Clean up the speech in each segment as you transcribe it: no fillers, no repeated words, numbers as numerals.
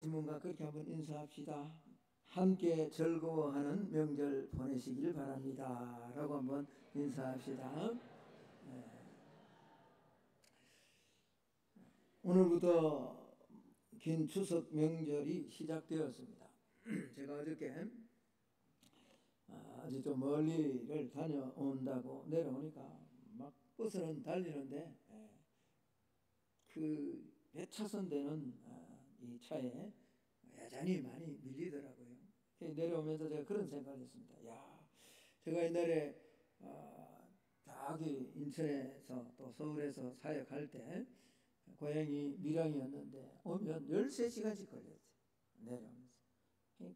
부모님과 그렇게 한번 인사합시다. 함께 즐거워하는 명절 보내시길 바랍니다 라고 한번 인사합시다. 오늘부터 긴 추석 명절이 시작되었습니다. 제가 어저께 아주 좀 멀리를 다녀온다고 내려오니까 막 버스는 달리는데 그 배차선 되는 이 차에 여전히 많이 밀리더라고요. 내려오면서 제가 그런 생각을 했습니다. 야, 제가 옛날에 저기 인천에서 또 서울에서 사역할 때 고향이 밀양이었는데 오면 13시간씩 걸렸어요. 내려오면서.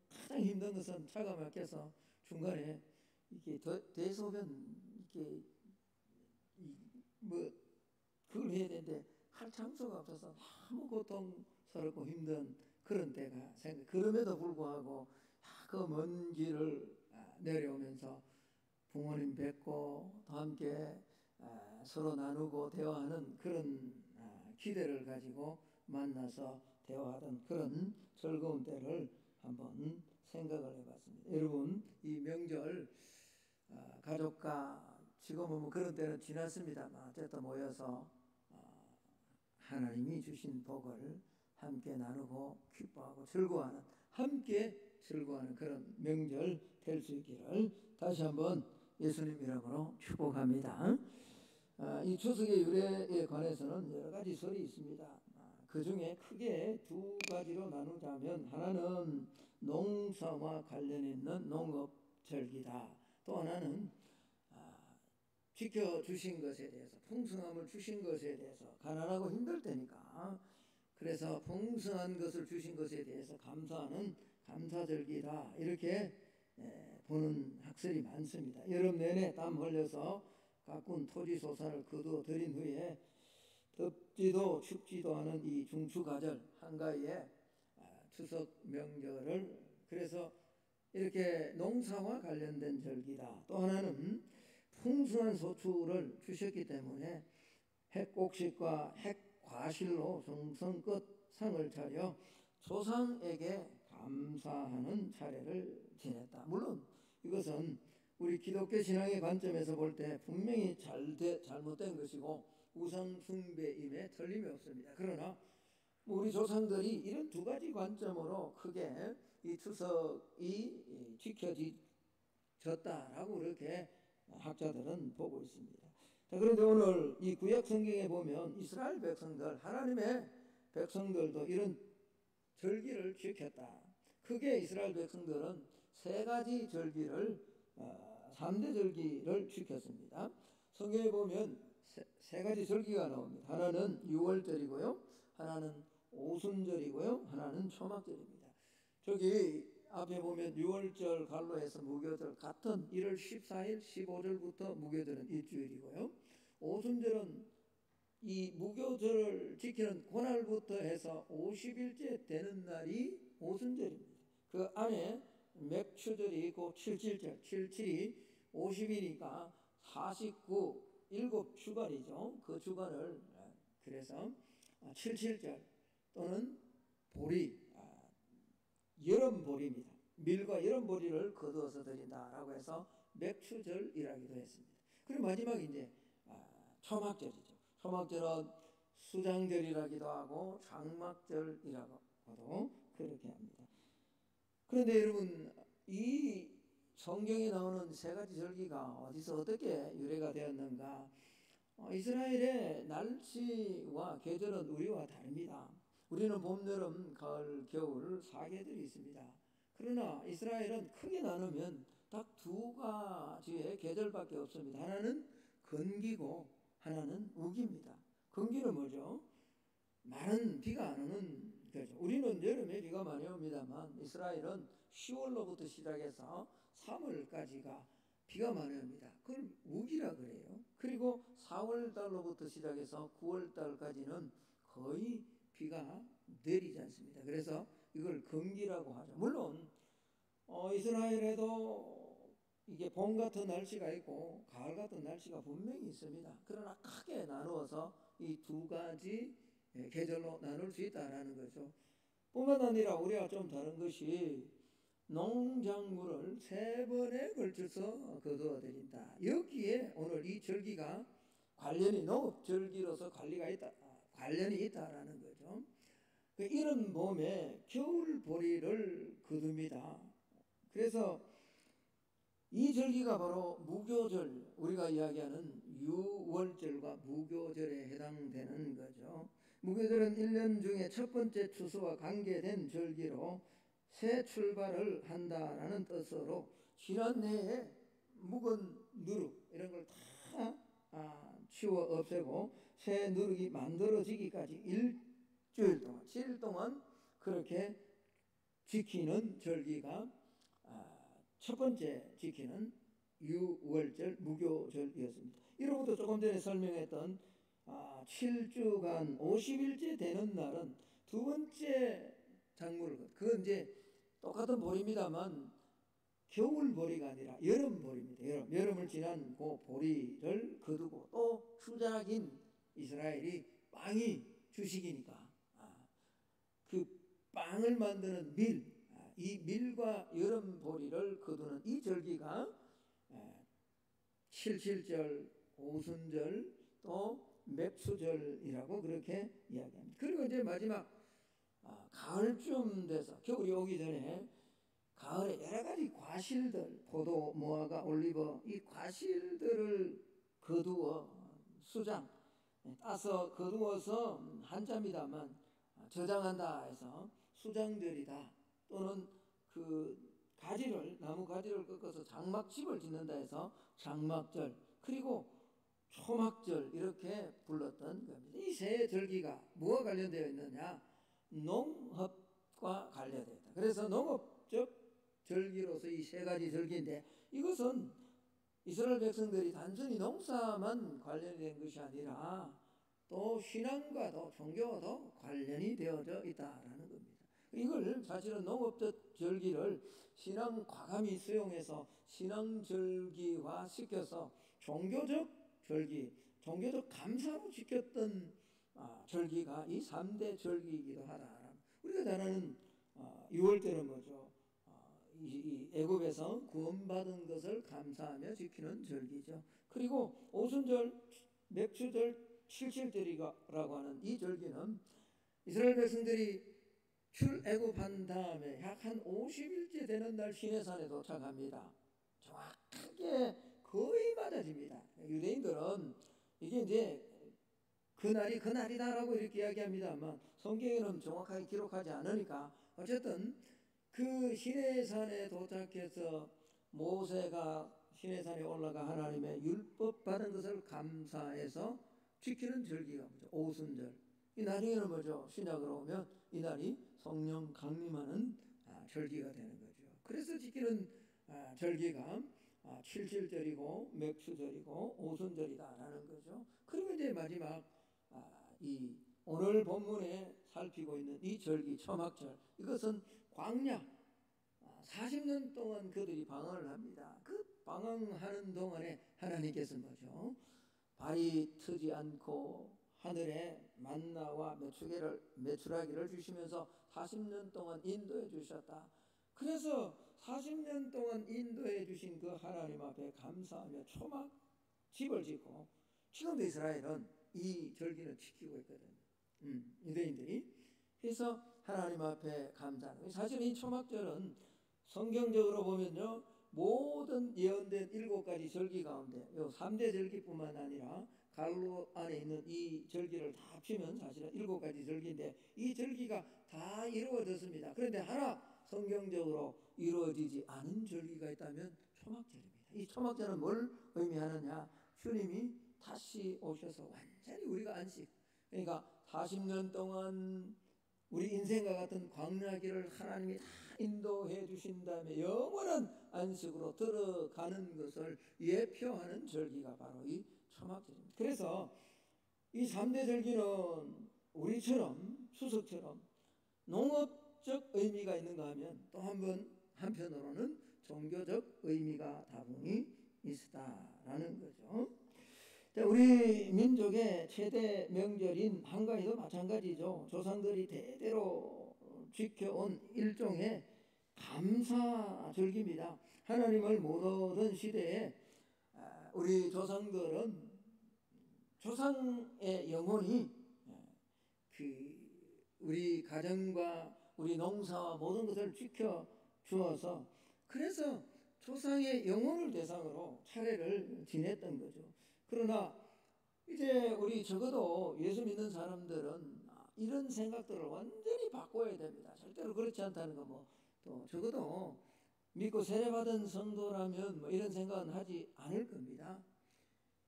가장 힘든 것은 차가 막혀서 중간에 이게 대소변 이게 뭐 그걸 해야 되는데 할 장소가 없어서 너무 고통스럽고 힘든 그런 때가 생각. 그럼에도 불구하고 그 먼 길을 내려오면서 부모님 뵙고 또 함께 서로 나누고 대화하는 그런 기대를 가지고 만나서 대화하던 그런 즐거운 때를 한번 생각을 해봤습니다. 여러분, 이 명절 가족과 지금은 뭐 그런 때는 지났습니다만 어쨌든 모여서 하나님이 주신 복을 함께 나누고 기뻐하고 즐거워하는, 함께 즐거워하는 그런 명절 될 수 있기를 다시 한번 예수님 이름으로 축복합니다. 이 추석의 유래에 관해서는 여러 가지 설이 있습니다. 그 중에 크게 두 가지로 나누자면 하나는 농사와 관련 있는 농업절기다. 또 하나는 지켜주신 것에 대해서, 풍성함을 주신 것에 대해서, 가난하고 힘들 때니까 그래서 풍성한 것을 주신 것에 대해서 감사하는 감사절기다, 이렇게 보는 학설이 많습니다. 여름 내내 땀 흘려서 가꾼 토지 소산을 거두어 들인 후에 덥지도 춥지도 않은 이 중추가절 한가위에 추석 명절을 그래서 이렇게 농사와 관련된 절기다. 또 하나는 풍성한 소출을 주셨기 때문에 핵곡식과 핵과실로 성성껏 상을 차려 조상에게 감사하는 차례를 지냈다. 물론 이것은 우리 기독교 신앙의 관점에서 볼 때 분명히 잘못된 것이고 우상 숭배임에 틀림이 없습니다. 그러나 우리 조상들이 이런 두 가지 관점으로 크게 이 추석이 지켜졌다라고 그렇게 학자들은 보고 있습니다. 자, 그런데 오늘 이 구약 성경에 보면 이스라엘 백성들, 하나님의 백성들도 이런 절기를 지켰다. 크게 이스라엘 백성들은 세 가지 절기를 3대 절기를 지켰습니다. 성경에 보면 세 가지 절기가 나옵니다. 하나는 6월절이고요, 하나는 오순절이고요, 하나는 초막절입니다. 저기 앞에 보면 6월절 갈로해서 무교절 같은 1월 14일 15절부터 무교절은 일주일이고요, 오순절은 이 무교절을 지키는 그날부터 해서 50일째 되는 날이 오순절입니다. 그 안에 맥추절이 있고 77절, 77이 50이니까 49, 7주간이죠. 그 주간을 그래서 77절 또는 보리, 여름보리입니다. 밀과 여름보리를 거두어서 드린다라고 해서 맥추절이라기도 했습니다. 그리고 마지막에 이제 초막절이죠. 초막절은 수장절이라기도 하고 장막절이라고도 그렇게 합니다. 그런데 여러분, 이 성경에 나오는 세 가지 절기가 어디서 어떻게 유래가 되었는가? 이스라엘의 날씨와 계절은 우리와 다릅니다. 우리는 봄, 여름, 가을, 겨울 4계절이 있습니다. 그러나 이스라엘은 크게 나누면 딱 두 가지의 계절밖에 없습니다. 하나는 건기고 하나는 우기입니다. 건기는 뭐죠? 많은 비가 안 오는 거죠. 우리는 여름에 비가 많이 옵니다만 이스라엘은 10월로부터 시작해서 3월까지가 비가 많이 옵니다. 그걸 우기라 그래요. 그리고 4월 달로부터 시작해서 9월 달까지는 거의 비가 내리지 않습니다. 그래서 이걸 건기라고 하죠. 물론 이스라엘에도 이게 봄 같은 날씨가 있고 가을 같은 날씨가 분명히 있습니다. 그러나 크게 나누어서 이 두 가지 계절로 나눌 수 있다라는 거죠. 뿐만 아니라 우리가 좀 다른 것이 농작물을 3번에 걸쳐서 거두어 드린다. 여기에 오늘 이 절기가 관련이 농업 절기로서 관련이 있다라는 거죠. 이런 봄에 겨울 보리를 거둡니다. 그래서 이 절기가 바로 무교절, 우리가 이야기하는 유월절과 무교절에 해당되는 거죠. 무교절은 1년 중에 첫 번째 추수와 관계된 절기로 새 출발을 한다라는 뜻으로 지난 해에 묵은 누룩 이런 걸 다 치워 없애고 새 누룩이 만들어지기까지 일주일 동안 7일 동안 그렇게 지키는 절기가 첫 번째 지키는 유월절 무교절이었습니다. 이로부터 조금 전에 설명했던 7주간 50일째 되는 날은 두 번째 작물을 그건 이제 똑같은 보리입니다만 겨울 보리가 아니라 여름 보리입니다. 여름을 지난 그 보리를 거두고 또 후작인 이스라엘이 빵이 주식이니까 그 빵을 만드는 이 밀과 여름 보리를 거두는 이 절기가 칠칠절, 오순절, 또 맥수절이라고 그렇게 이야기합니다. 그리고 이제 마지막 가을쯤 돼서 겨울이 오기 전에 가을에 여러 가지 과실들, 포도, 무화과, 올리브 이 과실들을 거두어 수장 따서 거두어서 한자입니다만 저장한다 해서 수장절이다. 또는 그 나무 가지를 꺾어서 장막집을 짓는다 해서 장막절, 그리고 초막절 이렇게 불렀던 겁니다. 이 세 절기가 뭐와 관련되어 있느냐? 농업과 관련되어 있다. 그래서 농업적 절기로서 이 세 가지 절기인데 이것은 이스라엘 백성들이 단순히 농사만 관련이 된 것이 아니라 또 신앙과도 종교와도 관련이 되어져 있다라는 겁니다. 이걸 사실은 농업적 절기를 신앙 과감히 수용해서 신앙 절기화 시켜서 종교적 절기, 종교적 감사로 지켰던 절기가 이 3대 절기이기도 하다. 우리가 잘 아는 6월절은 뭐죠? 이 애굽에서 구원받은 것을 감사하며 지키는 절기죠. 그리고 오순절, 맥주절, 칠칠절이라고 하는 이 절기는 이스라엘 백성들이 출애굽한 다음에 약 한 50일째 되는 날 시내산에 도착합니다. 정확하게 거의 맞아집니다. 유대인들은 이게 이제 그날이 그날이다라고 이렇게 이야기합니다만 성경에는 정확하게 기록하지 않으니까 어쨌든 그 시내산에 도착해서 모세가 시내산에 올라가 하나님의 율법 받은 것을 감사해서 지키는 절기가 뭐죠? 오순절. 이 나중에는 뭐죠? 신약으로 오면 이 날이 성령 강림하는 절기가 되는 거죠. 그래서 지키는 절기가 칠칠절이고 맥수절이고 오순절이다라는 거죠. 그리고 이제 마지막 이 오늘 본문에 살피고 있는 이 절기 초막절, 이것은 광야 40년 동안 그들이 방황을 합니다. 그 방황하는 동안에 하나님께서 뭐죠? 발이 트지 않고 하늘에 만나와 메추라기를 주시면서 40년 동안 인도해 주셨다. 그래서 40년 동안 인도해 주신 그 하나님 앞에 감사하며 초막 집을 짓고 지금도 이스라엘은 이 절기를 지키고 있거든요. 유대인들이. 그래서 하나님 앞에 감사하는. 사실 이 초막절은 성경적으로 보면요, 모든 예언된 7가지 절기 가운데 요 3대 절기뿐만 아니라 갈로 안에 있는 이 절기를 다 합치면 사실은 7가지 절기인데 이 절기가 다 이루어졌습니다. 그런데 하나 성경적으로 이루어지지 않은 절기가 있다면 초막절입니다. 이 초막절은 뭘 의미하느냐? 주님이 다시 오셔서 완전히 우리가 안식, 그러니까 40년 동안 우리 인생과 같은 광야길을 하나님이 다 인도해 주신 다음에 영원한 안식으로 들어가는 것을 예표하는 절기가 바로 이 초막절입니다. 그래서 이 3대 절기는 우리처럼 추석처럼 농업적 의미가 있는가 하면 또 한편으로는 종교적 의미가 다분히 있다라는 거죠. 우리 민족의 최대 명절인 한가위도 마찬가지죠. 조상들이 대대로 지켜온 일종의 감사절기입니다. 하나님을 못 얻은 시대에 우리 조상들은 조상의 영혼이 우리 가정과 우리 농사와 모든 것을 지켜 주어서 그래서 조상의 영혼을 대상으로 차례를 지냈던 거죠. 그러나 이제 우리 적어도 예수 믿는 사람들은 이런 생각들을 완전히 바꿔야 됩니다. 절대로 그렇지 않다는 거 또 적어도 믿고 세례받은 성도라면 이런 생각은 하지 않을 겁니다.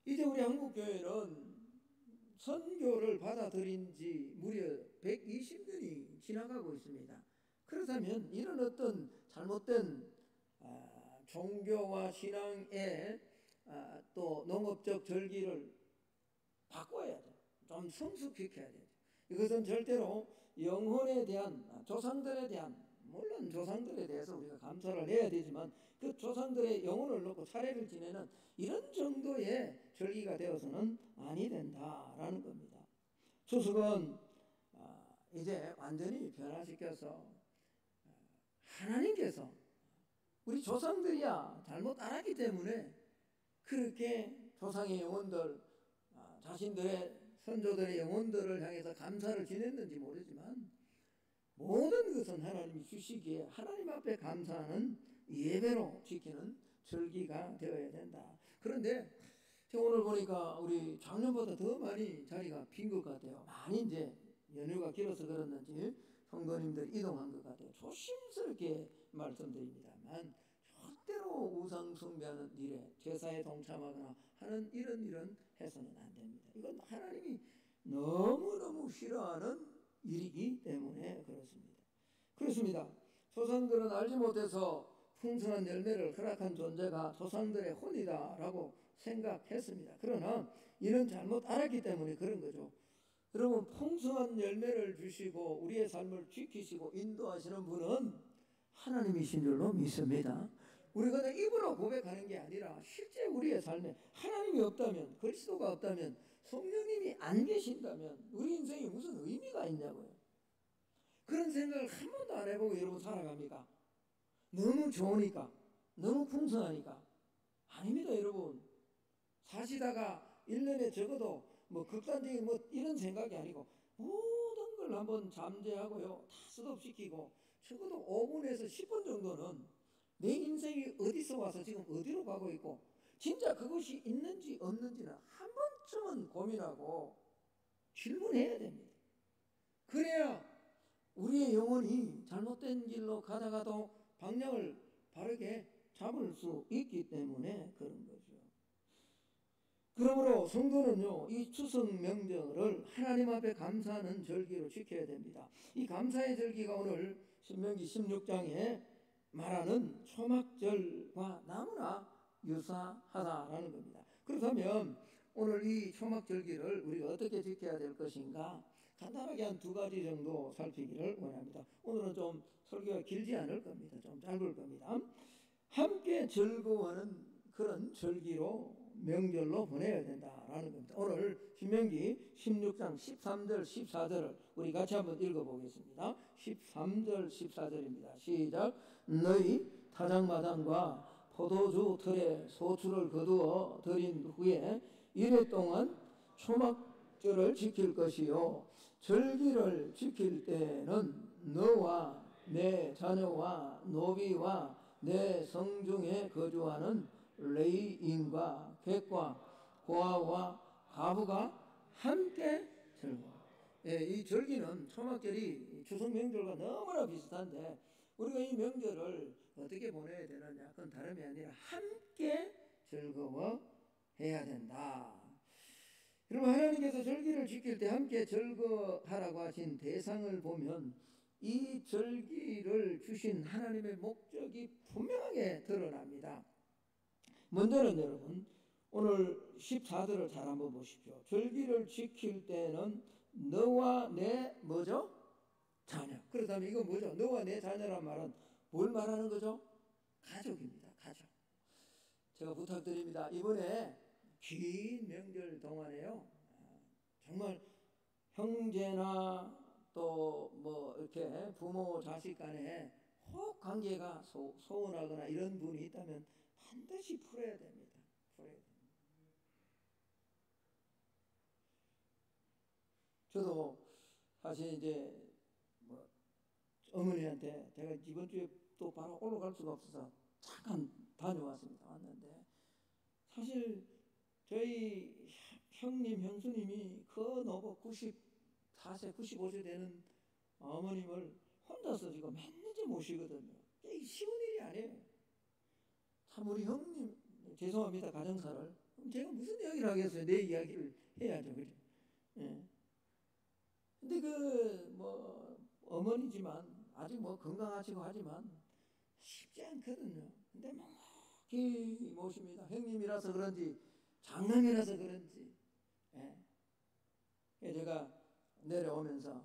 이제 우리 한국교회는 선교를 받아들인 지 무려 120년이 지나가고 있습니다. 그렇다면 이런 어떤 잘못된 종교와 신앙의 또 농업적 절기를 바꿔야 돼. 좀 성숙시켜야 돼. 이것은 절대로 영혼에 대한 조상들에 대한 물론 조상들에 대해서 우리가 감사를 해야 되지만 그 조상들의 영혼을 놓고 차례를 지내는 이런 정도의 절기가 되어서는 아니 된다라는 겁니다. 추석은 이제 완전히 변화시켜서 하나님께서 우리 조상들이야 잘못 알았기 때문에 그렇게 조상의 영혼들 자신들의 선조들의 영혼들을 향해서 감사를 지냈는지 모르지만 모든 것은 하나님이 주시기에 하나님 앞에 감사하는 예배로 지키는 절기가 되어야 된다. 그런데 제가 오늘 보니까 우리 작년보다 더 많이 자리가 빈 것 같아요. 많이 이제 연휴가 길어서 그렇는지 성도님들 이동한 것 같아요. 조심스럽게 말씀드립니다만 절대로 우상 숭배하는 일에 제사에 동참하거나 하는 이런 일은 해서는 안 됩니다. 이건 하나님이 너무너무 싫어하는 일이기 때문에 그렇습니다. 조상들은 알지 못해서 풍성한 열매를 허락한 존재가 조상들의 혼이다라고 생각했습니다. 그러나 이는 잘못 알았기 때문에 그런 거죠. 여러분, 풍성한 열매를 주시고 우리의 삶을 지키시고 인도하시는 분은 하나님이신 줄로 믿습니다. 우리가 그냥 입으로 고백하는 게 아니라 실제 우리의 삶에 하나님이 없다면, 그리스도가 없다면, 성령님이 안 계신다면 우리 인생에 무슨 의미가 있냐고요. 그런 생각을 한 번도 안 해보고 여러분 살아갑니까? 너무 좋으니까, 너무 풍성하니까. 아닙니다, 여러분. 사시다가 1년에 적어도 극단적인 이런 생각이 아니고 모든 걸 한번 잠재하고요, 다 스톱시키고 적어도 5분에서 10분 정도는 내 인생이 어디서 와서 지금 어디로 가고 있고 진짜 그것이 있는지 없는지는 한 번쯤은 고민하고 질문해야 됩니다. 그래야 우리의 영혼이 잘못된 길로 가다가도 방향을 바르게 잡을 수 있기 때문에 그런 거죠. 그러므로 성도는요, 이 추석 명절을 하나님 앞에 감사하는 절기로 지켜야 됩니다. 이 감사의 절기가 오늘 신명기 16장에 말하는 초막절과 너무나 유사하다라는 겁니다. 그렇다면 오늘 이 초막절기를 우리가 어떻게 지켜야 될 것인가? 간단하게 한 2가지 정도 살피기를 원합니다. 오늘은 좀 설교가 길지 않을 겁니다. 좀 짧을 겁니다. 함께 즐거워하는 그런 절기로 명절로 보내야 된다라는 겁니다. 오늘 신명기 16장 13절 14절을 우리 같이 한번 읽어보겠습니다. 13절 14절입니다. 시작. 너희 타작마당과 포도주 틀에 소출을 거두어 들인 후에 이래 동안 초막절을 지킬 것이요 절기를 지킬 때는 너와 내 자녀와 노비와 내 성중에 거주하는 레위인과 객과 고아와 과부가 함께 즐거워. 이 절기는 초막절이 추석 명절과 너무나 비슷한데 우리가 이 명절을 어떻게 보내야 되느냐? 그건 다름이 아니라 함께 즐거워해야 된다. 여러분, 하나님께서 절기를 지킬 때 함께 즐거워하라고 하신 대상을 보면 이 절기를 주신 하나님의 목적이 분명하게 드러납니다. 먼저는 여러분 오늘 14절을 잘 한번 보십시오. 절기를 지킬 때는 너와 내 뭐죠? 자녀. 그렇다면 이건 뭐죠? 너와 내 자녀란 말은 뭘 말하는 거죠? 가족입니다. 가족. 제가 부탁드립니다. 이번에 긴 명절 동안에요, 정말 형제나 또 뭐 이렇게 부모 자식 간에 혹 관계가 소원하거나 이런 분이 있다면 반드시 풀어야 됩니다. 풀어야 됩니다. 저도 사실 이제 뭐 어머니한테 제가 이번 주에 또 바로 올라갈 수가 없어서 잠깐 다녀왔습니다. 왔는데 사실 저희 형님 형수님이 그 노부 94세 95세 되는 어머님을 혼자서 지금 맨날 모시거든요. 이게 쉬운 일이 아니에요. 참 우리 형님 죄송합니다. 가정사를 제가 무슨 이야기를 하겠어요. 내 이야기를 해야죠. 그죠? 예. 근데 그 뭐 어머니지만 아직 뭐 건강하시고 하지만 쉽지 않거든요. 근데 묵묵히 모십니다. 형님이라서 그런지 장남이라서 그런지. 예. 제가 내려오면서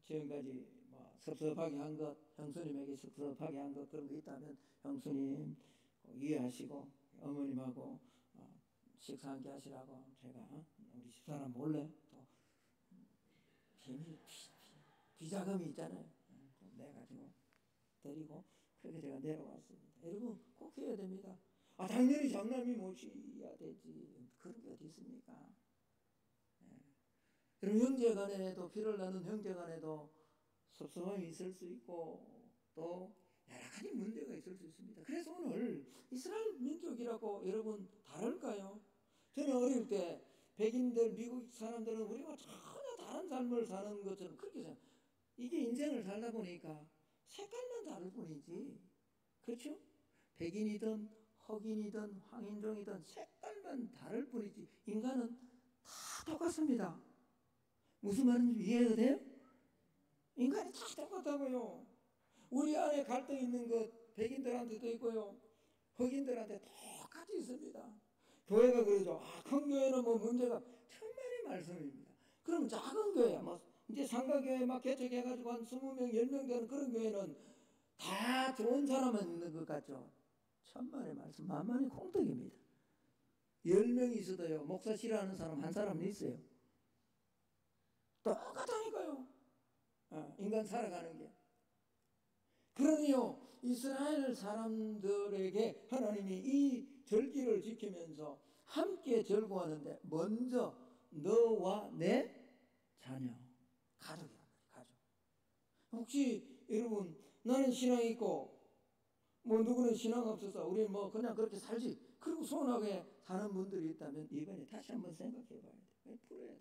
지금까지 뭐 섭섭하게 한 것, 형수님에게 섭섭하게 한 것 그런 거 있다면 형수님 이해하시고 어머님하고 식사 함께 하시라고 제가 우리 집사람 몰래 또 비자금이 있잖아요. 내가지고 드리고 그렇게 제가 내려왔습니다. 여러분 꼭 해야 됩니다. 당연히 장남이 모셔야 되지. 그런 게 어디 있습니까? 여러분 형제간에도 피를 나눈 형제간에도 섭섭함이 있을 수 있고 또 여러 가지 문제가 있을 수 있습니다. 그래서 오늘 이스라엘 민족이라고 여러분 다를까요? 저는 어릴 때 백인들 미국 사람들은 우리가 전혀 다른 삶을 사는 것처럼 그렇게 생각해요. 이게 인생을 살다 보니까 색깔만 다를 뿐이지. 그렇죠? 백인이든 흑인이든 황인종이든 색깔만 다를 뿐이지 인간은 다 똑같습니다. 무슨 말인지 이해가 돼요? 인간이 다 똑같다고요. 우리 안에 갈등 있는 것 백인들한테도 있고요. 흑인들한테 똑같이 있습니다. 교회가 그러죠. 큰 교회는 뭐 문제가 천만의 말씀입니다. 그럼 작은 교회 뭐 이제 상가교회 막 개척해가지고 한 20명, 10명 되는 그런 교회는 다 좋은 사람만 있는 것 같죠. 천만의 말씀, 만만의 콩떡입니다. 10명이 있어도요, 목사 싫어하는 사람 한 사람은 있어요. 똑같다니까요. 인간 살아가는 게. 그러니요, 이스라엘 사람들에게 하나님이 이 절기를 지키면서 함께 절구하는데 먼저 너와 내 자녀, 가족이란 말이에요. 가족. 혹시 여러분 나는 신앙이 있고 뭐 누구는 신앙 없어서 우리 뭐 그냥 그렇게 살지 그리고 소원하게 사는 분들이 있다면 이번에 다시 한번 생각해 봐야 돼. 풀어야 돼.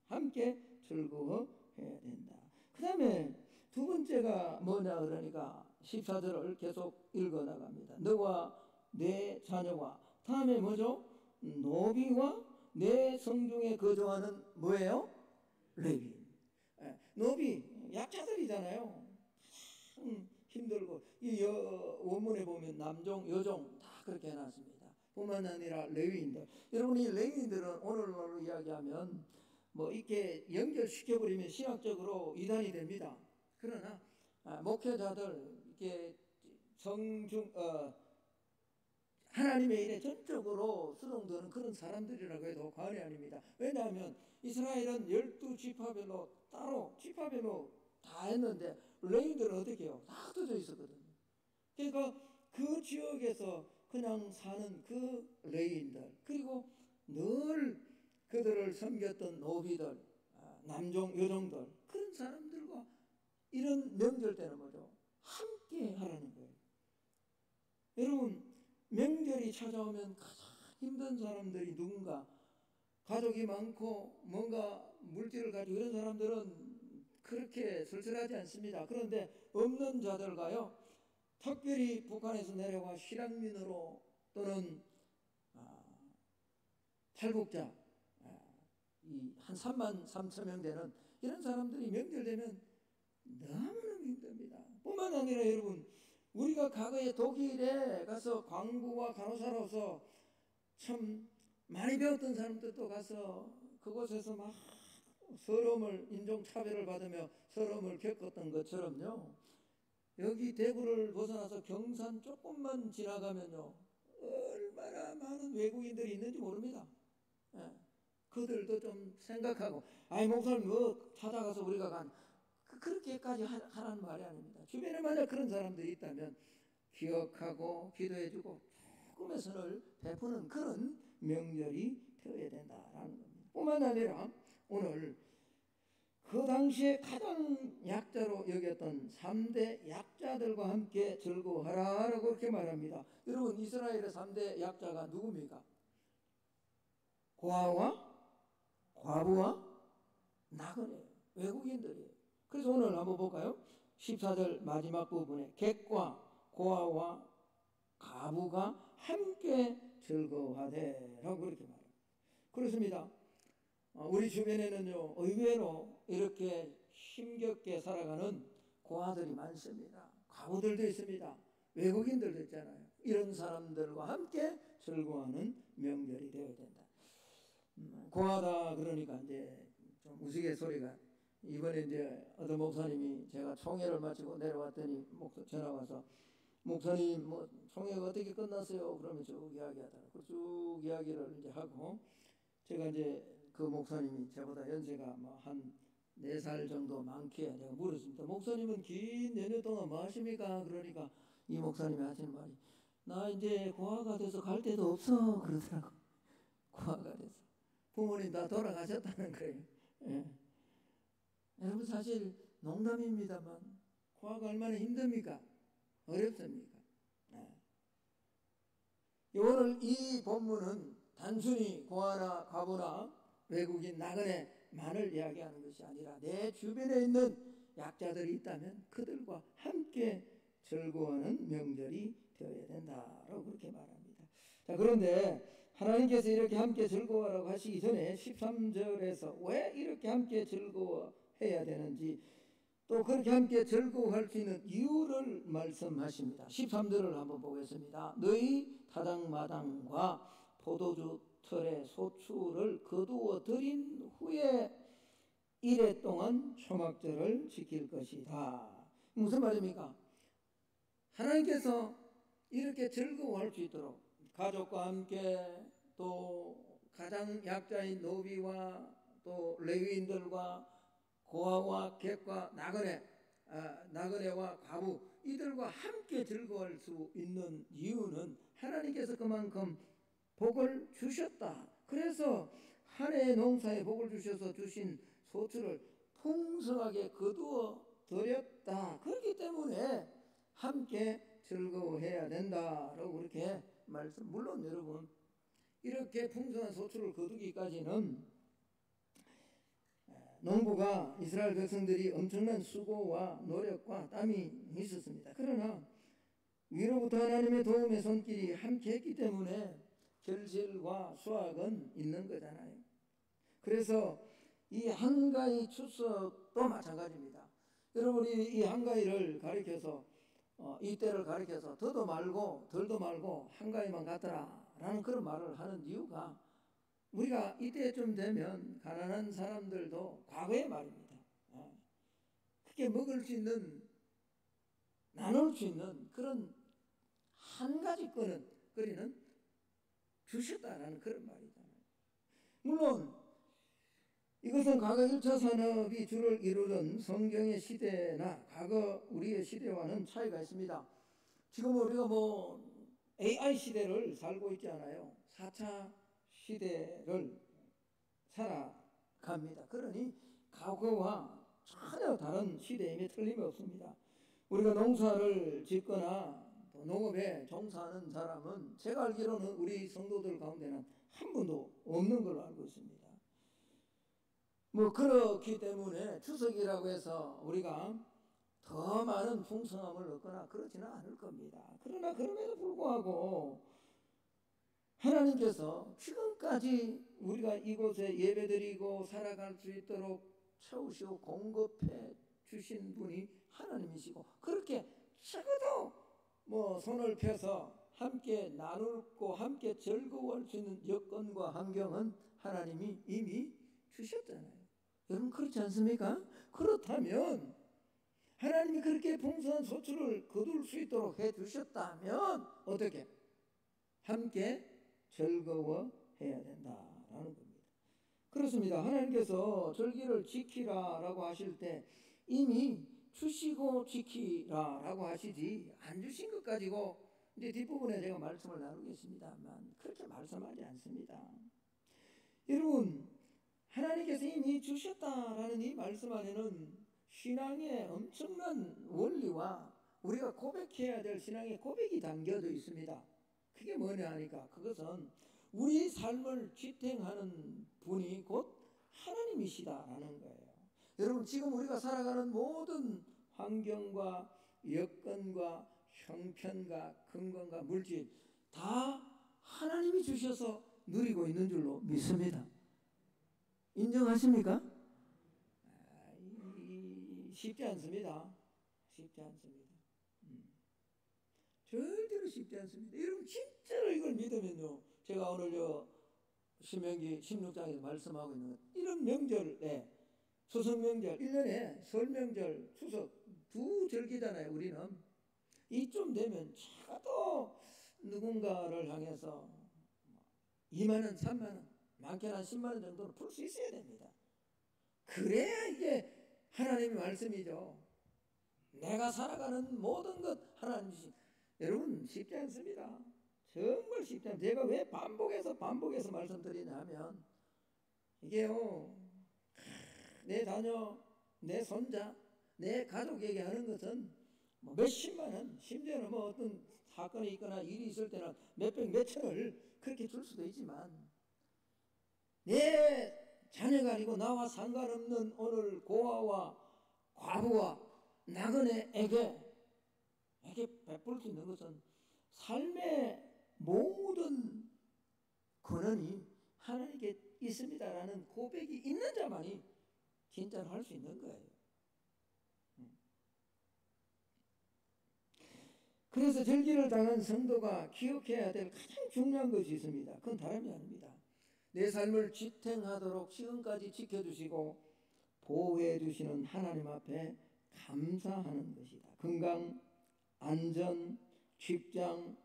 함께 즐거워해야 된다. 그 다음에 두 번째가 뭐냐 그러니까 14절을 계속 읽어 나갑니다. 너와 내 자녀와 다음에 뭐죠? 노비와 내 성중에 거주하는 뭐예요? 레위. 노비 약자들이잖아요. 힘들고 이 원문에 보면 남종 여종 다 그렇게 해놨습니다. 뿐만 아니라 레위인들. 여러분 이 레위인들은 오늘날로 이야기하면 뭐 이렇게 연결시켜버리면 신학적으로 이단이 됩니다. 그러나 목회자들 이렇게 하나님의 일에 전적으로 수동되는 그런 사람들이라고 해도 과언이 아닙니다. 왜냐하면 이스라엘은 12지파별로 따로 지파별로 다 했는데 레위인들은 어떻게 해요? 다 흩어져 있었거든요. 그러니까 그 지역에서 그냥 사는 그 레위인들 그리고 늘 그들을 섬겼던 노비들 남종 여종들 그런 사람들과 이런 명절 때는 뭐죠? 함께 하라는 거예요. 여러분 명절이 찾아오면 가장 힘든 사람들이 누군가 가족이 많고 뭔가 물질을 가지고 이런 사람들은 그렇게 쓸쓸하지 않습니다. 그런데 없는 자들과요 특별히 북한에서 내려와 실향민으로 또는 탈북자 한 3만 3천 명 되는 이런 사람들이 명절 되면 너무너무 힘듭니다. 뿐만 아니라 여러분 우리가 과거에 독일에 가서 광부와 간호사로서 참 많이 배웠던 사람들도 가서 그곳에서 막 서러움을 인종차별을 받으며 서러움을 겪었던 것처럼요 여기 대구를 벗어나서 경산 조금만 지나가면요 얼마나 많은 외국인들이 있는지 모릅니다. 그들도 좀 생각하고 목사님 뭐 찾아가서 우리가 그렇게까지 하라는 말이 아닙니다. 주변에 만약 그런 사람들이 있다면 기억하고 기도해주고 조금의 선을 베푸는 그런 명절이 되어야 된다라는 겁니다. 뿐만 아니라 오늘 그 당시에 가장 약자로 여겼던 3대 약자들과 함께 즐거워하라라고 그렇게 말합니다. 여러분, 이스라엘의 3대 약자가 누굽니까? 고아와 과부와 나그네예요. 외국인들이에요. 그래서 오늘 한번 볼까요? 14절 마지막 부분에 객과 고아와 과부가 함께 즐거워하되라고 그렇게 말합니다. 그렇습니다. 우리 주변에는요, 의외로 이렇게 힘겹게 살아가는 고아들이 많습니다. 과부들도 있습니다. 외국인들도 있잖아요. 이런 사람들과 함께 즐거워하는 명절이 되어야 된다. 고아다 그러니까 이제 좀 우스갯소리가, 이번에 이제 어떤 목사님이 제가 총회를 마치고 내려왔더니 전화 와서 목사님 뭐 총회가 어떻게 끝났어요? 그러면 쭉 이야기하더라고요. 쭉 이야기를 이제 하고, 제가 이제 그 목사님이 저보다 연세가 뭐 한 4살 정도 많기에 내가 물었습니다. 목사님은 긴 연휴 동안 뭐 하십니까? 그러니까 이 목사님이 하시는 말이, 나 이제 고아가 돼서 갈 데도 없어 그러더라고. 고아가 돼서 부모님 다 돌아가셨다는 거예요. 예. 여러분, 사실 농담입니다만 고아가 얼마나 힘듭니까? 어렵습니까? 네. 오늘 이 본문은 단순히 고아나 과부나 외국인 나그네만을 이야기하는 것이 아니라 내 주변에 있는 약자들이 있다면 그들과 함께 즐거워하는 명절이 되어야 된다라고 그렇게 말합니다. 자, 그런데 하나님께서 이렇게 함께 즐거워하라고 하시기 전에 13절에서 왜 이렇게 함께 즐거워해야 되는지, 또 그렇게 함께 즐거워할 수 있는 이유를 말씀하십니다. 13절을 한번 보겠습니다. 너희 타작마당과 포도주 틀에 소출을 거두어 들인 후에 이래 동안 초막절을 지킬 것이다. 무슨 말입니까? 하나님께서 이렇게 즐거워할 수 있도록 가족과 함께, 또 가장 약자인 노비와 또 레위인들과 고아와 객과 나그네와 과부, 이들과 함께 즐거워할 수 있는 이유는 하나님께서 그만큼 복을 주셨다. 그래서 한 해의 농사에 복을 주셔서 주신 소출을 풍성하게 거두어 드렸다. 그렇기 때문에 함께 즐거워해야 된다라고 그렇게 말씀. 물론 여러분, 이렇게 풍성한 소출을 거두기까지는 농부가, 이스라엘 백성들이 엄청난 수고와 노력과 땀이 있었습니다. 그러나 위로부터 하나님의 도움의 손길이 함께 했기 때문에 결실과 수확은 있는 거잖아요. 그래서 이 한가위 추석도 마찬가지입니다. 여러분이 이 한가위를 가리켜서 이때를 가리켜서 더도 말고 덜도 말고 한가위만 같더라 라는 그런 말을 하는 이유가, 우리가 이때쯤 되면 가난한 사람들도, 과거의 말입니다, 그렇게 먹을 수 있는, 나눌 수 있는 그런 한 가지 거리는 주셨다라는 그런 말이잖아요. 물론 이것은 과거 1차 산업이 주를 이루던 성경의 시대나 과거 우리의 시대와는 차이가 있습니다. 지금 우리가 AI 시대를 살고 있지 않아요. 4차 시대를 살아갑니다. 그러니 과거와 전혀 다른 시대임에 틀림이 없습니다. 우리가 농사를 짓거나 농업에 종사하는 사람은 제가 알기로는 우리 성도들 가운데는 한 분도 없는 걸로 알고 있습니다. 그렇기 때문에 추석이라고 해서 우리가 더 많은 풍성함을 얻거나 그러지는 않을 겁니다. 그러나 그럼에도 불구하고 하나님께서 지금까지 우리가 이곳에 예배드리고 살아갈 수 있도록 채우시고 공급해 주신 분이 하나님이시고, 그렇게 적어도 손을 펴서 함께 나누고 함께 즐거워할 수 있는 여건과 환경은 하나님이 이미 주셨잖아요. 여러분, 그렇지 않습니까? 그렇다면 하나님이 그렇게 풍성한 소출을 거둘 수 있도록 해주셨다면 어떻게? 함께 즐거워해야 된다라는 겁니다. 그렇습니다. 하나님께서 절기를 지키라라고 하실 때 이미 주시고 지키라라고 하시지 안 주신 것 가지고 이제 뒷부분에 제가 말씀을 나누겠습니다만 그렇게 말씀하지 않습니다. 여러분, 하나님께서 이미 주셨다라는 이 말씀 안에는 신앙의 엄청난 원리와 우리가 고백해야 될 신앙의 고백이 담겨져 있습니다. 그게 뭐냐 하니까 그것은 우리 삶을 지탱하는 분이 곧 하나님이시다라는 거예요. 여러분, 지금 우리가 살아가는 모든 환경과 여건과 형편과 건강과 물질 다 하나님이 주셔서 누리고 있는 줄로 믿습니다. 인정하십니까? 쉽지 않습니다. 쉽지 않습니다. 절대로 쉽지 않습니다. 여러분 진짜로 이걸 믿으면요, 제가 오늘 신명기 16장에서 말씀하고 있는 이런 명절에 추석 명절 1년에 설 명절 추석 두 절기잖아요. 우리는 이쯤 되면 제가 또 누군가를 향해서 2만 원, 3만 원, 많게는 한 10만 원 정도는 풀 수 있어야 됩니다. 그래야 이게 하나님의 말씀이죠. 내가 살아가는 모든 것 하나님 주신. 여러분 쉽지 않습니다. 정말 쉽지 않습니다. 제가 왜 반복해서 말씀드리냐 하면 이게요, 내 자녀, 내 손자, 내 가족에게 하는 것은 뭐 몇십만 원, 심지어는 뭐 어떤 사건이 있거나 일이 있을 때는 몇백, 몇천을 그렇게 줄 수도 있지만 내 자녀가 아니고 나와 상관없는 오늘 고아와 과부와 나그네에게 베풀 수 있는 것은 삶의 모든 권한이 하나님께 있습니다라는 고백이 있는 자만이 진짜로 할 수 있는 거예요. 그래서 절기를 당한 성도가 기억해야 될 가장 중요한 것이 있습니다. 그건 다름이 아닙니다. 내 삶을 지탱하도록 지금까지 지켜주시고 보호해 주시는 하나님 앞에 감사하는 것이다. 건강, 안전, 직장,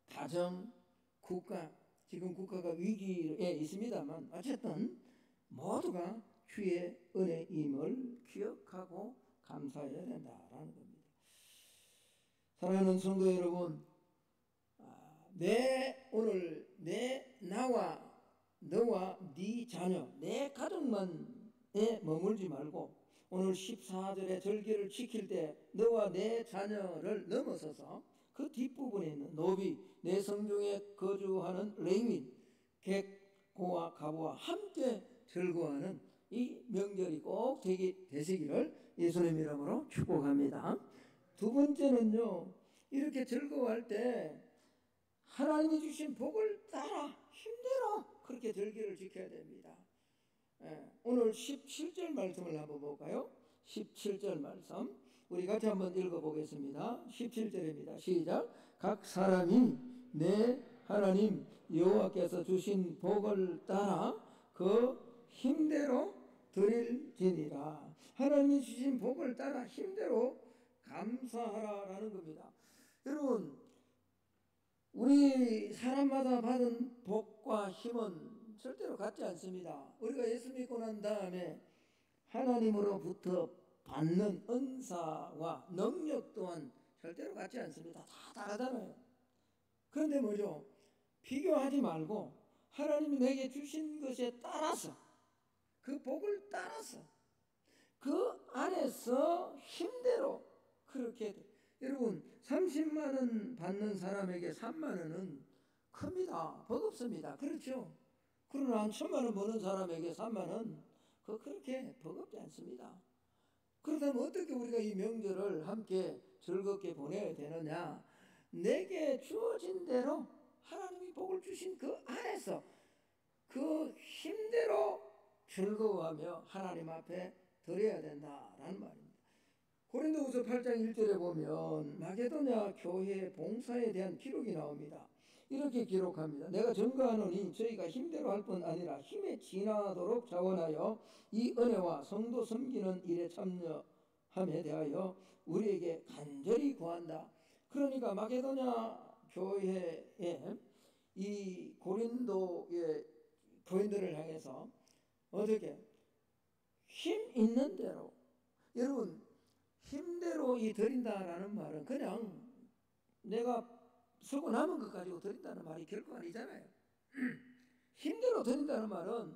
가정, 국가, 지금 국가가 위기에 있습니다만 어쨌든 모두가 주의 은혜임을 기억하고 감사해야 된다라는 겁니다. 사랑하는 성도 여러분, 나와 너와 네 자녀, 내 가족만에 머물지 말고 오늘 14절의 절기를 지킬 때 너와 내 자녀를 넘어서서 그 뒷부분에 있는 노비, 내 성중에 거주하는 레위인, 객, 고와 가부와 함께 즐거워하는 이 명절이 꼭 되시기를 예수님 이름으로 축복합니다. 두 번째는요, 이렇게 즐거워할 때 하나님이 주신 복을 따라 힘대로 그렇게 절기를 지켜야 됩니다. 오늘 17절 말씀을 한번 볼까요? 17절 말씀 우리 같이 한번 읽어보겠습니다. 17절입니다. 시작. 각 사람이 내 하나님 여호와께서 주신 복을 따라 그 힘대로 드릴지니라. 하나님이 주신 복을 따라 힘대로 감사하라라는 겁니다. 여러분, 우리 사람마다 받은 복과 힘은 절대로 같지 않습니다. 우리가 예수 믿고 난 다음에 하나님으로부터 받는 은사와 능력 또한 절대로 같지 않습니다. 다 다르잖아요. 그런데 뭐죠? 비교하지 말고 하나님이 내게 주신 것에 따라서 그 복을 따라서 그 안에서 힘대로 그렇게 여러분 30만 원 받는 사람에게 3만 원은 큽니다. 버겁습니다. 그렇죠? 그러나 한 1,000만 원 버는 사람에게 3만 원 그렇게 버겁지 않습니다. 그렇다면 어떻게 우리가 이 명절을 함께 즐겁게 보내야 되느냐? 내게 주어진 대로 하나님이 복을 주신 그 안에서 그 힘대로 즐거워하며 하나님 앞에 드려야 된다라는 말입니다. 고린도후서 8장 1절에 보면 마게도냐 교회 봉사에 대한 기록이 나옵니다. 이렇게 기록합니다. 내가 증거하노니 저희가 힘대로 할 뿐 아니라 힘에 지나도록 자원하여 이 은혜와 성도 섬기는 일에 참여함에 대하여 우리에게 간절히 구한다. 그러니까 마게도냐 교회에 이 고린도의 교인들을 향해서 어떻게 힘 있는 대로, 여러분 힘대로 이 드린다라는 말은 그냥 내가 쓰고 남은 것 가지고 드린다는 말이 결코 아니잖아요. 힘대로 드린다는 말은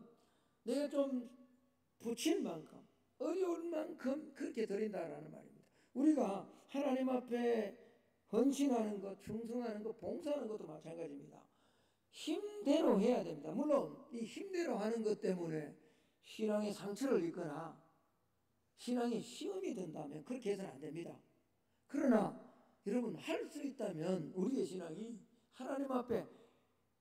내가 좀 부친 만큼, 어려울 만큼 그렇게 드린다라는 말입니다. 우리가 하나님 앞에 헌신하는 것, 충성하는 것, 봉사하는 것도 마찬가지입니다. 힘대로 해야 됩니다. 물론 이 힘대로 하는 것 때문에 신앙의 상처를 입거나 신앙이 시험이 든다면 그렇게 해서는 안 됩니다. 그러나 여러분, 할 수 있다면 우리의 신앙이 하나님 앞에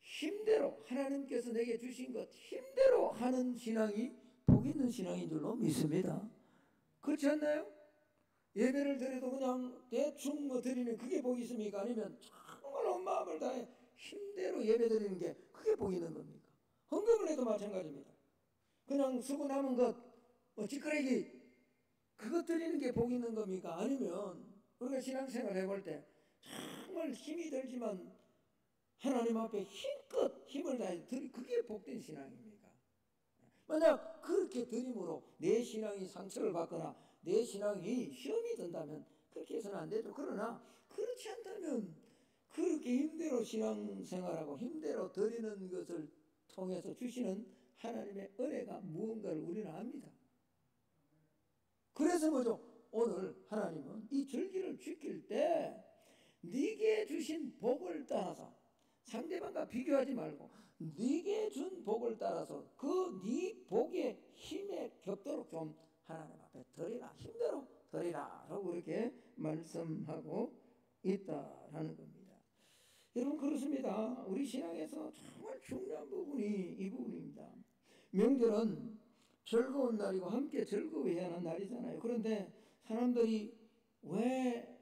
힘대로, 하나님께서 내게 주신 것 힘대로 하는 신앙이 복 있는 신앙인 줄로 믿습니다. 그렇지 않나요? 예배를 드려도 그냥 대충 뭐 드리는 그게 복이 있습니까? 아니면 정말 온 마음을 다해 힘대로 예배 드리는 게 그게 복이 있는 겁니까? 헌금을 해도 마찬가지입니다. 그냥 쓰고 남은 것 찌끄레기 그것 드리는 게 복이 있는 겁니까? 아니면 우리가 신앙생활 해볼 때 정말 힘이 들지만 하나님 앞에 힘껏 힘을 다해 드리 그게 복된 신앙입니까? 만약 그렇게 드림으로 내 신앙이 상처를 받거나 내 신앙이 시험이 든다면 그렇게 해서는 안 되죠. 그러나 그렇지 않다면 그렇게 힘대로 신앙생활하고 힘대로 드리는 것을 통해서 주시는 하나님의 은혜가 무언가를 우리는 압니다. 그래서 뭐죠? 오늘 하나님은 이 절기를 지킬 때 네게 주신 복을 따라서 상대방과 비교하지 말고 네게 준 복을 따라서 그 네 복의 힘에 겹도록 좀 하나님 앞에 드리라, 힘대로 드리라 라고 그렇게 말씀하고 있다라는 겁니다. 여러분, 그렇습니다. 우리 신앙에서 정말 중요한 부분이 이 부분입니다. 명절은 즐거운 날이고 함께 즐거워해야 하는 날이잖아요. 그런데 사람들이 왜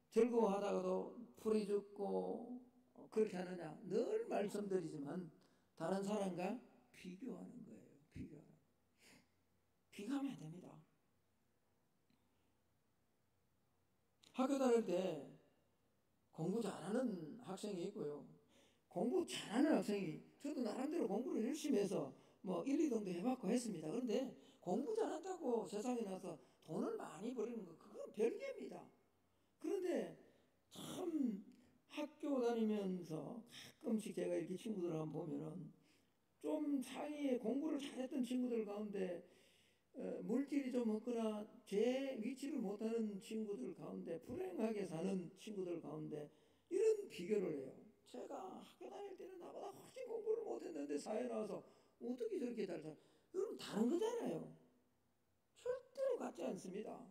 즐거워하다가도 풀이 죽고 그렇게 하느냐? 늘 말씀드리지만 다른 사람과 비교하는 거예요. 비교하면 안 됩니다. 학교 다닐 때 공부 잘하는 학생이 있고요. 공부 잘하는 학생이, 저도 나름대로 공부를 열심히 해서 뭐 1, 2등도 해봤고 했습니다. 그런데 공부 잘한다고 세상에 나서 돈을 많이 버리는 거 그건 별개입니다. 그런데 참 학교 다니면서 가끔씩 제가 이렇게 친구들 한번 보면은 좀 사이에 공부를 잘했던 친구들 가운데 물질이 좀 없거나 제 위치를 못하는 친구들 가운데 불행하게 사는 친구들 가운데 이런 비교를 해요. 제가 학교 다닐 때는 나보다 훨씬 공부를 못했는데 사회 나와서 어떻게 저렇게 잘 살아? 여러분, 다른 거잖아요. 절대로 같지 않습니다.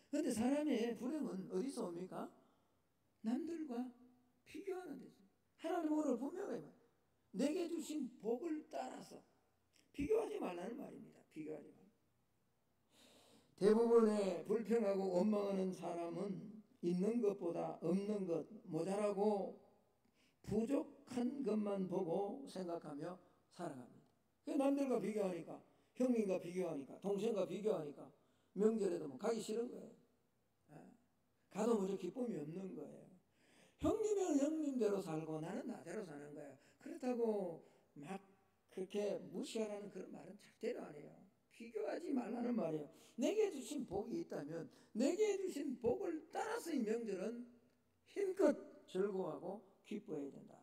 그런데 사람의 불행은 어디서 옵니까? 남들과 비교하는 데서. 하나님 오늘 분명히 내게 주신 복을 따라서 비교하지 말라는 말입니다. 비교하지 말라. 대부분의 불평하고 원망하는 사람은 있는 것보다 없는 것, 모자라고 부족한 것만 보고 생각하며 살아갑니다. 남들과 비교하니까, 형님과 비교하니까, 동생과 비교하니까 명절에도 뭐 가기 싫은 거예요. 가도 무척 기쁨이 없는 거예요. 형님은 형님대로 살고 나는 나대로 사는 거예요. 그렇다고 막 그렇게 무시하라는 그런 말은 절대로 아니에요. 비교하지 말라는 말이에요. 내게 주신 복이 있다면 내게 주신 복을 따라서 이 명절은 힘껏 즐거워하고 기뻐해야 된다.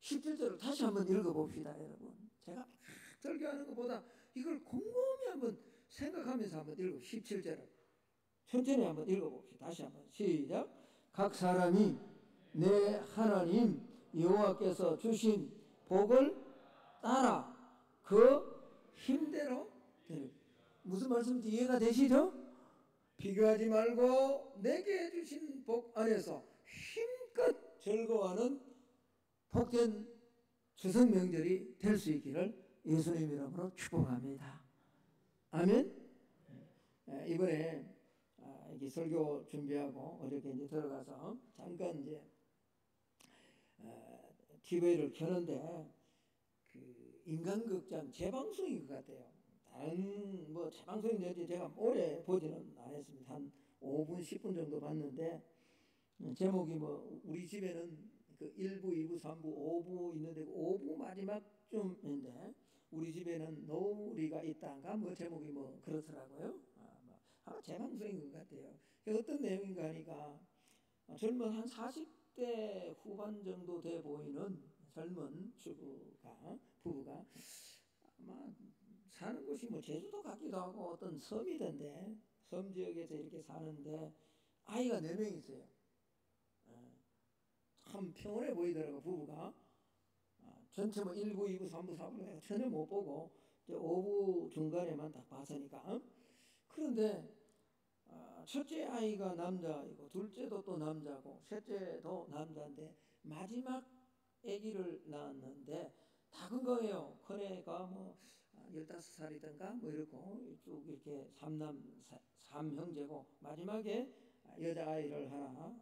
17절을 다시 한번 읽어봅시다, 여러분. 제가 막 설교하는 것보다 이걸 곰곰이 한번 생각하면서 한번 읽어. 17절을 천천히 한번 읽어봅시다. 다시 한번 시작. 각 사람이 내 하나님 여호와께서 주신 복을 따라 그 힘대로 되는. 무슨 말씀인지 이해가 되시죠? 비교하지 말고 내게 주신 복 안에서 힘껏 즐거워하는 복된 추석 명절이 될 수 있기를 예수님 이름으로 축복합니다. 아멘. 이번에 이렇게 설교 준비하고 어저께 이제 들어가서 잠깐 이제 TV를 켜는데 그 인간극장 재방송인 것 같아요. 다른 뭐 재방송인지 제가 오래 보지는 않았습니다. 한 5분 10분 정도 봤는데 제목이 뭐 우리 집에는 그 1부 2부 3부 5부 있는데 5부 마지막쯤인데 우리 집에는 노을이가 있다가 뭐 제목이 뭐 그렇더라고요. 아마 제 방송인 것 같아요. 어떤 내용인가 하니까 젊은 한 40대 후반 정도 돼 보이는 젊은 부부가 아마 사는 곳이 뭐 제주도 같기도 하고 어떤 섬이던데, 섬 지역에서 이렇게 사는데 아이가 4명 있어요. 참 평온해 보이더라고 부부가. 전체 뭐 1부, 2부, 3부, 4부를 내가 전혀 못 보고 이제 5부 중간에만 딱 봤으니까. 그런데 첫째 아이가 남자이고 둘째도 또 남자고 셋째도 남자인데 마지막 아기를 낳았는데 다 건강해요. 큰애가 뭐 15살이든가 뭐 이렇고 쭉 이렇게 삼형제고 마지막에 여자아이를 하나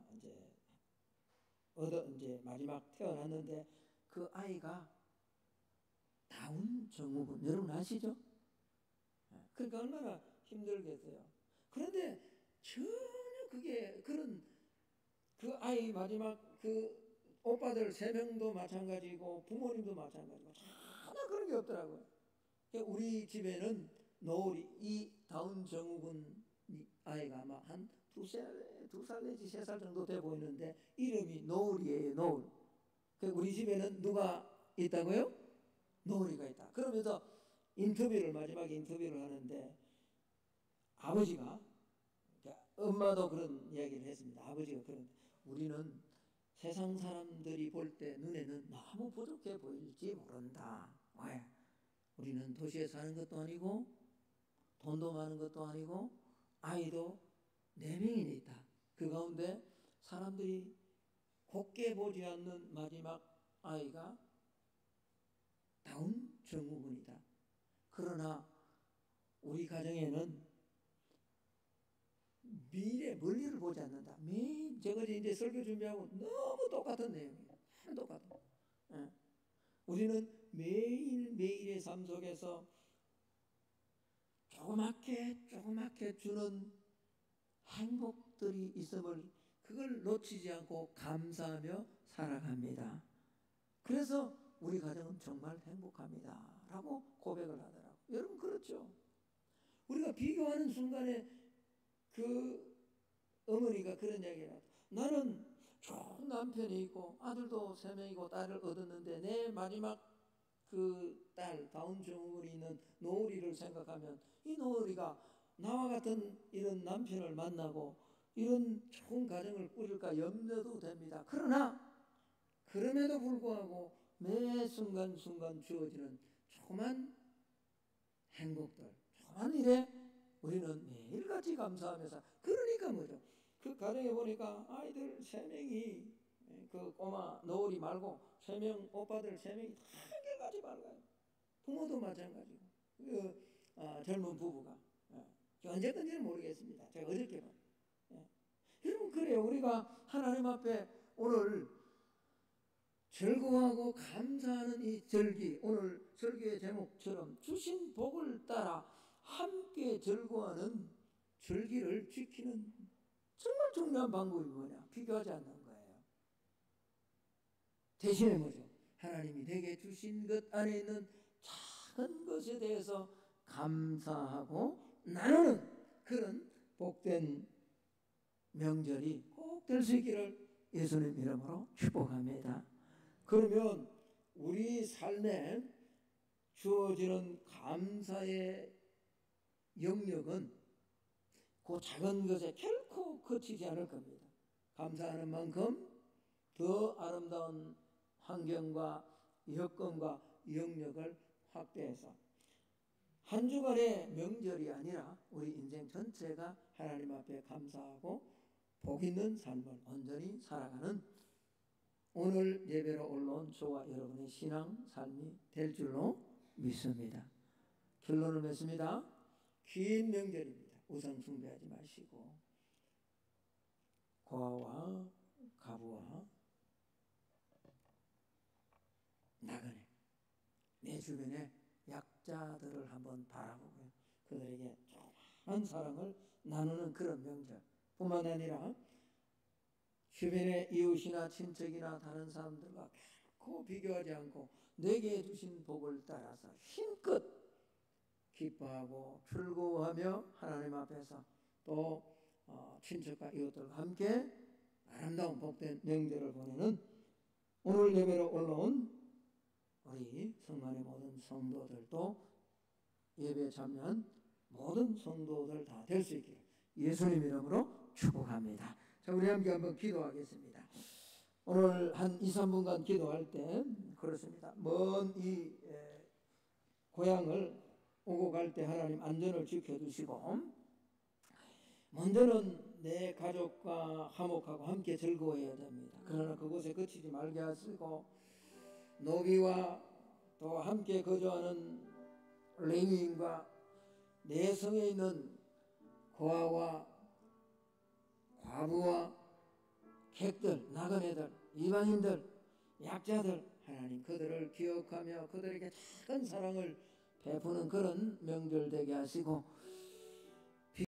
이제 마지막 태어났는데 그 아이가 다운 증후군 여러분 아시죠? 그러니까 얼마나 힘들겠어요. 그런데 전혀 그게 그 아이 마지막 그 오빠들 3명도 마찬가지고 부모님도 마찬가지고 전혀 그런 게 없더라고요. 우리 집에는 노을이 이 다운 증후군 아이가 아마 한 2살 내지 3살 정도 돼 보이는데 이름이 노을이에요. 노을. 우리 집에는 누가 있다고요? 노을이가 있다. 그러면서 마지막 인터뷰를 하는데 아버지가 엄마도 그런 이야기를 했습니다. 아버지가 우리는 세상 사람들이 볼 때 눈에는 너무 부족해 보일지 모른다. 왜? 우리는 도시에 사는 것도 아니고 돈도 많은 것도 아니고 아이도 4명이나 있다. 그 가운데 사람들이 곱게 보지 않는 마지막 아이가 다운 증후군이다. 그러나 우리 가정에는 미래 멀리를 보지 않는다. 매일 제가 이제 설교 준비하고 너무 똑같은 내용이에요. 똑같은. 예. 우리는 매일매일의 삶 속에서 조그맣게 주는 행복들이 있음을 그걸 놓치지 않고 감사하며 살아갑니다. 그래서 우리 가정은 정말 행복합니다 라고 고백을 하더라고요. 여러분 그렇죠? 우리가 비교하는 순간에 그 어머니가 그런 이야기를 하죠. 나는 좋은 남편이 있고 아들도 3명이고 딸을 얻었는데 내 마지막 그 딸 다운 증후군이 있는 노을이를 생각하면 이 노을이가 나와 같은 이런 남편을 만나고 이런 좋은 가정을 꾸릴까 염려도 됩니다. 그럼에도 불구하고 매 순간순간 주어지는 조그만 행복들, 조그만 일에 우리는 매일같이 감사하면서 그러니까 뭐죠? 그 가정에 보니까 아이들 3명이 그 꼬마 노을이 말고 3명 오빠들 3명이 다 한결같이 밝아요. 부모도 마찬가지고 젊은 부부가 언제든지는 모르겠습니다. 제가 어저께 봐. 여러분 그래요. 우리가 하나님 앞에 오늘 즐거워하고 감사하는 이 절기, 오늘 설교의 제목처럼 주신 복을 따라 함께 즐거워하는 절기를 지키는 정말 중요한 방법이 뭐냐? 비교하지 않는 거예요. 대신에 뭐죠? 하나님이 내게 주신 것 안에 있는 작은 것에 대해서 감사하고 나누는 그런 복된 명절이 꼭 될 수 있기를 예수님 이름으로 축복합니다. 그러면 우리 삶에 주어지는 감사의 영역은 그 작은 것에 결코 그치지 않을 겁니다. 감사하는 만큼 더 아름다운 환경과 여건과 영역을 확대해서 한 주간의 명절이 아니라 우리 인생 전체가 하나님 앞에 감사하고 복 있는 삶을 온전히 살아가는 오늘 예배로 올라온 저와 여러분의 신앙 삶이 될 줄로 믿습니다. 결론을 맺습니다. 긴 명절입니다. 우상 숭배하지 마시고 고아와 가부와 나그네 내 주변에 약자들을 한번 바라보고 그들에게 조그만 사랑을 나누는 그런 명절 뿐만 아니라 주변의 이웃이나 친척이나 다른 사람들과 결코 비교하지 않고 내게 주신 복을 따라서 힘껏 기뻐하고 즐거워하며 하나님 앞에서 또 친척과 이웃들과 함께 아름다운 복된 명절을 보내는 오늘 예배로 올라온 우리 성만의 모든 성도들도 예배에 참여한 모든 성도들 다 될 수 있기를 예수님 이름으로 축복합니다. 자, 우리 함께 한번 기도하겠습니다. 오늘 한 2, 3분간 기도할 때 그렇습니다. 먼 이 고향을 오고 갈 때 하나님 안전을 지켜주시고, 먼저는 내 가족과 화목하고 함께 즐거워해야 됩니다. 그러나 그곳에 그치지 말게 하시고, 노비와 또 함께 거주하는 레위인과 내 성에 있는 고아와 과부와 객들, 나그네들, 이방인들, 약자들, 하나님 그들을 기억하며 그들에게 작은 사랑을 베푸는 그런 명절 되게 하시고,